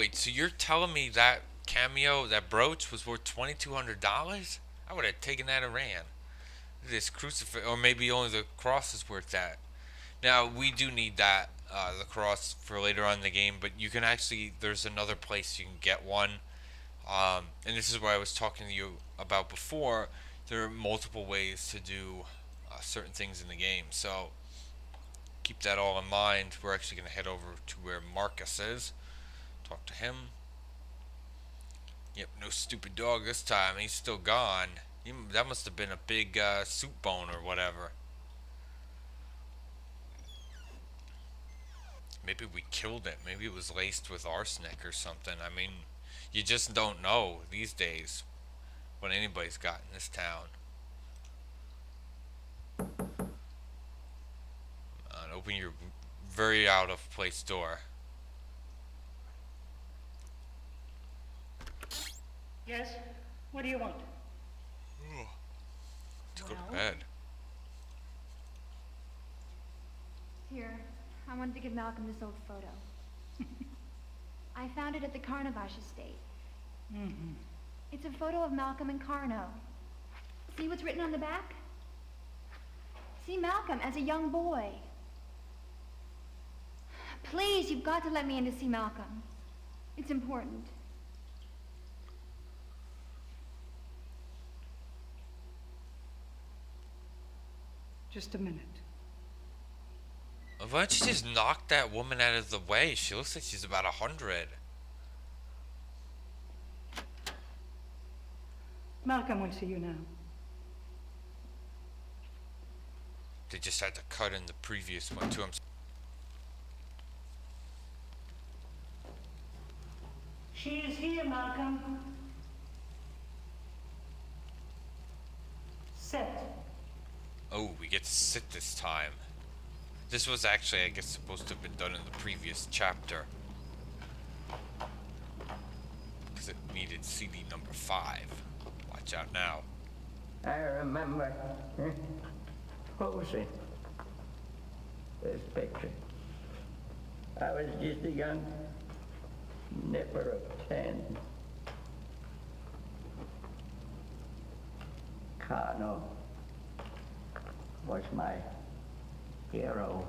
Wait, so you're telling me that cameo, that brooch, was worth $2,200? I would have taken that and ran. This crucifix, or maybe only the cross is worth that. Now we do need that the cross for later on in the game, but you can actually there's another place you can get one, and this is what I was talking to you about before. There are multiple ways to do certain things in the game, so keep that all in mind. We're actually going to head over to where Marcus is, talk to him. Yep, no stupid dog this time. He's still gone. That must have been a big soup bone or whatever. Maybe we killed it. Maybe it was laced with arsenic or something. I mean, you just don't know these days what anybody's got in this town. Open your very out of place door. Yes? What do you want? To go to bed. Here, I wanted to give Malcolm this old photo. I found it at the Carno estate. Mm-hmm. It's a photo of Malcolm and Carno. See what's written on the back? See Malcolm as a young boy. Please, you've got to let me in to see Malcolm. It's important. Just a minute. Why don't you just knock that woman out of the way? She looks like she's about 100. Malcolm will see you now. They just had to cut in the previous one to him. She is here, Malcolm. Sit. Oh, we get to sit this time. This was actually, I guess, supposed to have been done in the previous chapter. Because it needed CD number 5. Watch out now. I remember posing this picture. I was just a young nipper of 10. Carno was my hero.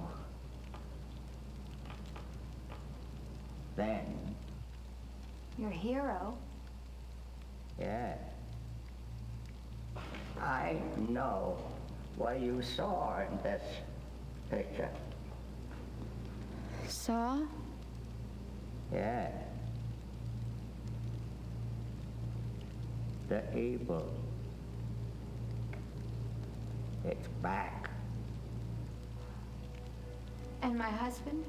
Then, Your hero? yeah, I know what you saw in this picture. Saw? Yeah. The evil. It's back. And my husband?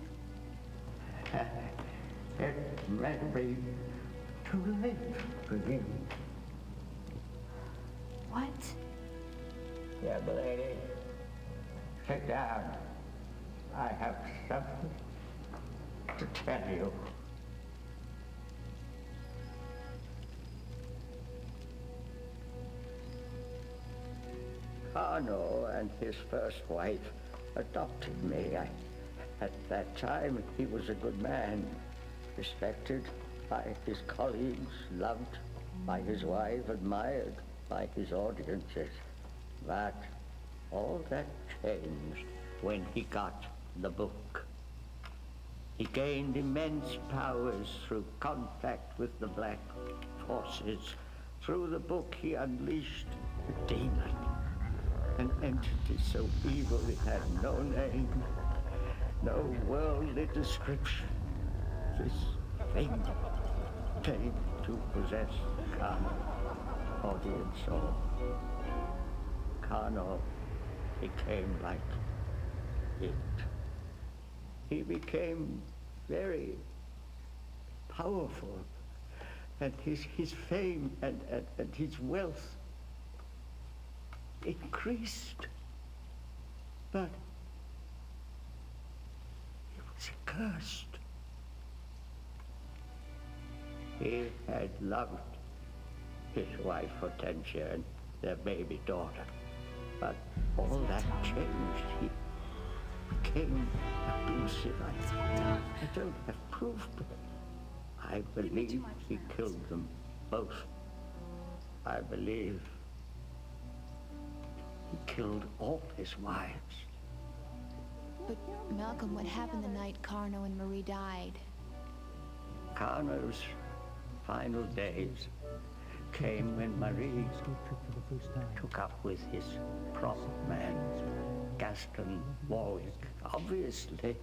It might be too late for you. What? Yeah, lady. Sit down. I have something to tell you. Carno and his first wife adopted me. At that time, he was a good man, respected by his colleagues, loved by his wife, admired by his audiences. But all that changed when he got the book. He gained immense powers through contact with the black forces. Through the book, he unleashed a demon, an entity so evil it had no name, no worldly description. This thing came to possess Carno, body and soul. Carno became like it. He became very powerful, and his fame and his wealth increased. But he was cursed. He had loved his wife Hortensia and their baby daughter. But all that changed. He became abusive. I don't have proof, but I I Give me too believe much he now. killed them both. I believe he killed all his wives. But Malcolm, what happened the night Carno and Marie died? Carno's final days came when Marie took up with his prop man, Gaston Warwick. Obviously,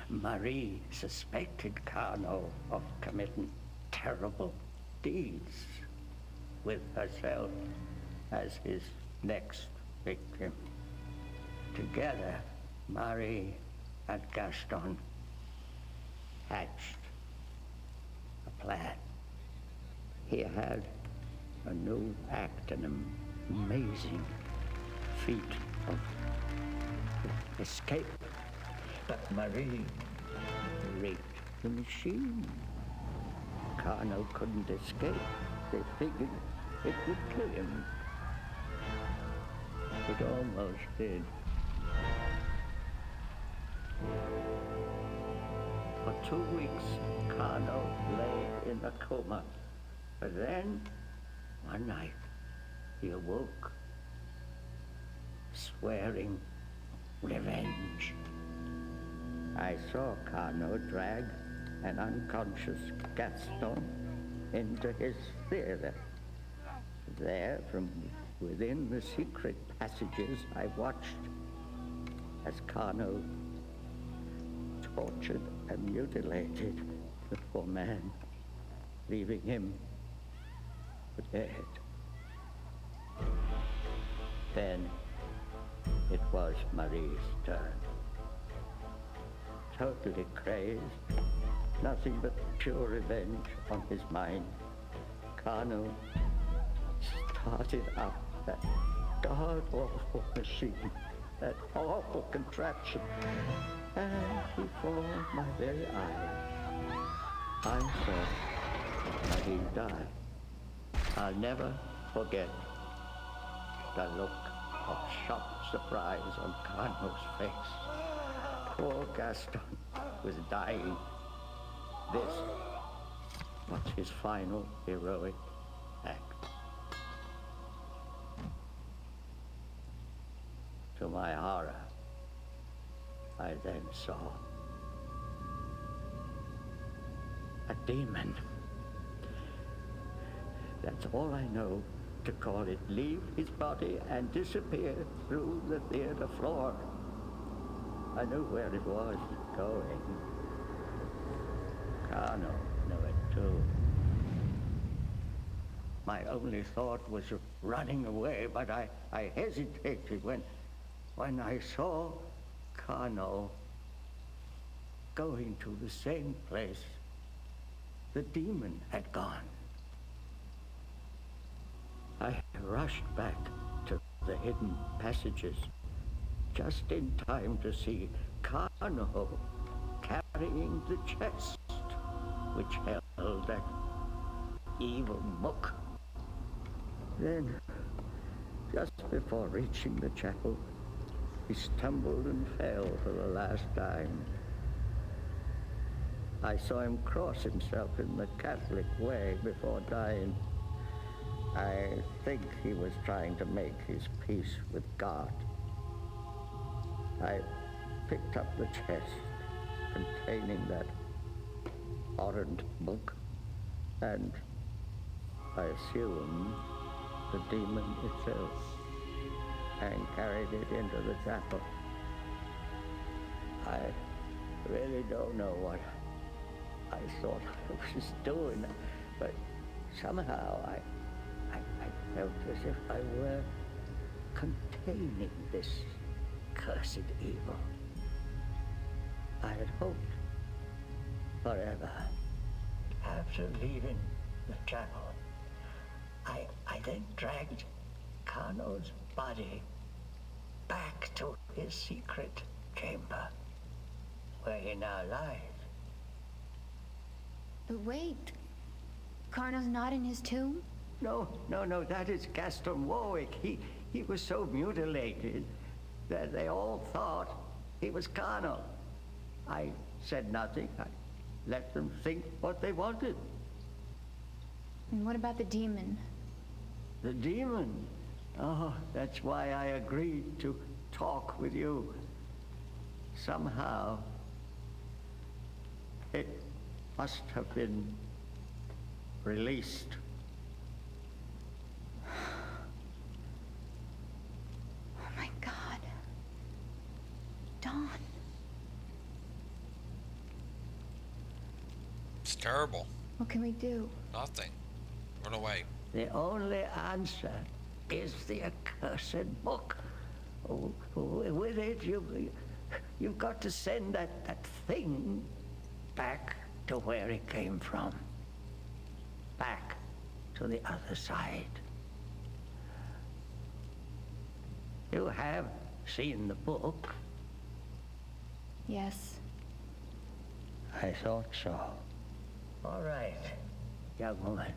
Marie suspected Carno of committing terrible deeds with herself as his next victim. Together, Marie and Gaston hatched a plan. He had a new act, an amazing feat of escape. But Marie raped the machine. Carno couldn't escape. They figured it would kill him. It almost did. For 2 weeks, Carno lay in a coma. But then, one night, he awoke, swearing revenge. I saw Carno drag an unconscious Gaston into his theater. There, from within the secret passages, I watched as Carno tortured and mutilated the poor man, leaving him for dead. Then it was Marie's turn. Totally crazed, nothing but pure revenge on his mind, Carno started up that god-awful machine, that awful contraption, and before my very eyes, I saw Marie die. I'll never forget the look of shocked surprise on Carno's face. Poor Gaston was dying. This was his final heroic act. To my horror, I then saw a demon. That's all I know to call it. Leave his body and disappear through the theater floor. I knew where it was going. Carno knew it too. My only thought was of running away, but I hesitated when I saw Carno going to the same place the demon had gone. I rushed back to the hidden passages, just in time to see Carno carrying the chest which held that evil book. Then, just before reaching the chapel, he stumbled and fell for the last time. I saw him cross himself in the Catholic way before dying. I think he was trying to make his peace with God. I picked up the chest containing that horrid book, and I assume the demon itself, and carried it into the chapel. I really don't know what I thought I was doing, but somehow I felt as if I were containing this cursed evil. I had hoped forever. After leaving the chapel, I then dragged Carno's body back to his secret chamber, where he now lies. But wait, Carno's not in his tomb? No, that is Gaston Warwick. He was so mutilated that they all thought he was Carno. I said nothing. let them think what they wanted. And what about the demon? The demon? Oh, that's why I agreed to talk with you. Somehow, it must have been released. Oh my God. Dawn. It's terrible. What can we do? Nothing. Run away. The only answer is the accursed book. Oh, with it, you've got to send that thing back to where it came from. Back to the other side. You have seen the book. Yes. I thought so. All right, young woman.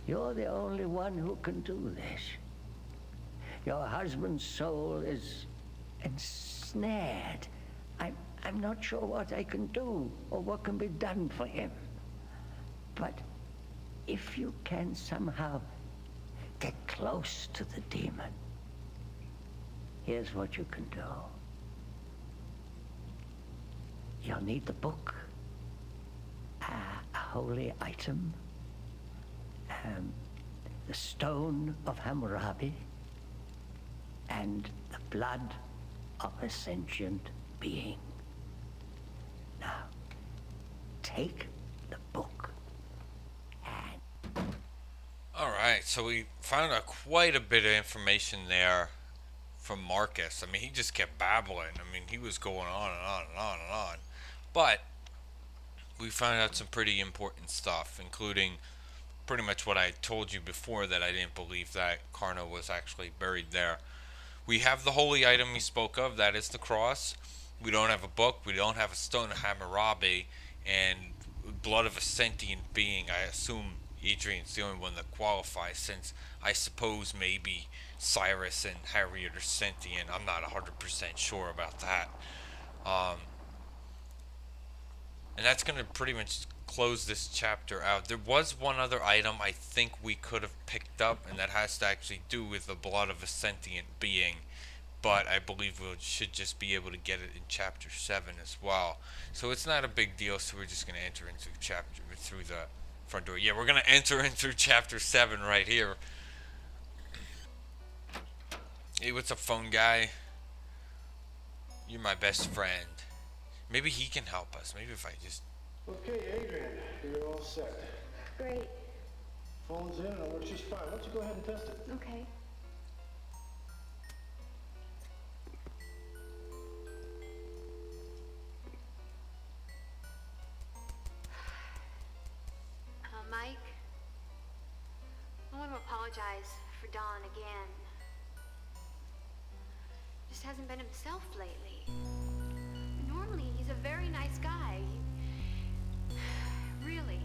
You're the only one who can do this. Your husband's soul is ensnared. I'm not sure what I can do or what can be done for him. But if you can somehow get close to the demon, here's what you can do. You'll need the book, a holy item, the stone of Hammurabi, and the blood of a sentient being. Now, take the book and... Alright, so we found out quite a bit of information there from Marcus. I mean, he just kept babbling. I mean, he was going on and on and on and on. But we found out some pretty important stuff, including pretty much what I told you before, that I didn't believe that Carno was actually buried there. We have the holy item he spoke of, that is the cross. We don't have a book, we don't have a stone of Hammurabi, and blood of a sentient being. I assume Adrian's the only one that qualifies, since I suppose maybe Cyrus and Harriet are sentient. I'm not 100% sure about that. And that's going to pretty much close this chapter out. There was one other item I think we could have picked up, and that has to actually do with the blood of a sentient being, but I believe we should just be able to get it in chapter 7 as well. So it's not a big deal, so we're just going to enter into chapter through the front door. Yeah, we're going to enter in through chapter 7 right here. Hey, what's up, phone guy? You're my best friend. Maybe he can help us. Maybe if I just... Okay, Adrian, you're all set. Great. Phone's in and it works just fine. Why don't you go ahead and test it? Okay. Mike, I want to apologize for Don again. Just hasn't been himself lately. Normally, he's a very nice guy. Really.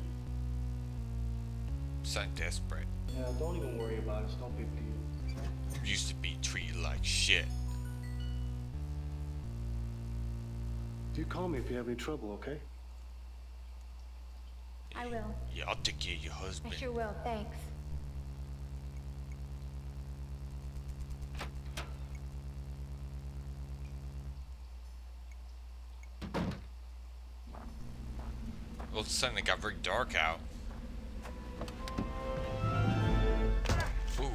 Sound desperate. Yeah, don't even worry about it. It's no big deal. Used to be treated like shit. Do call me if you have any trouble, okay? I will. Yeah, I'll take care of your I husband. sure will, thanks. All of a sudden it got very dark out. Ooh.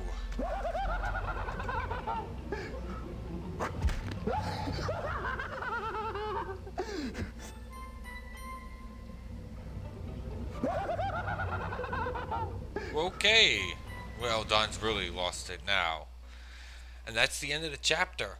Okay. Well, Don's really lost it now. And that's the end of the chapter.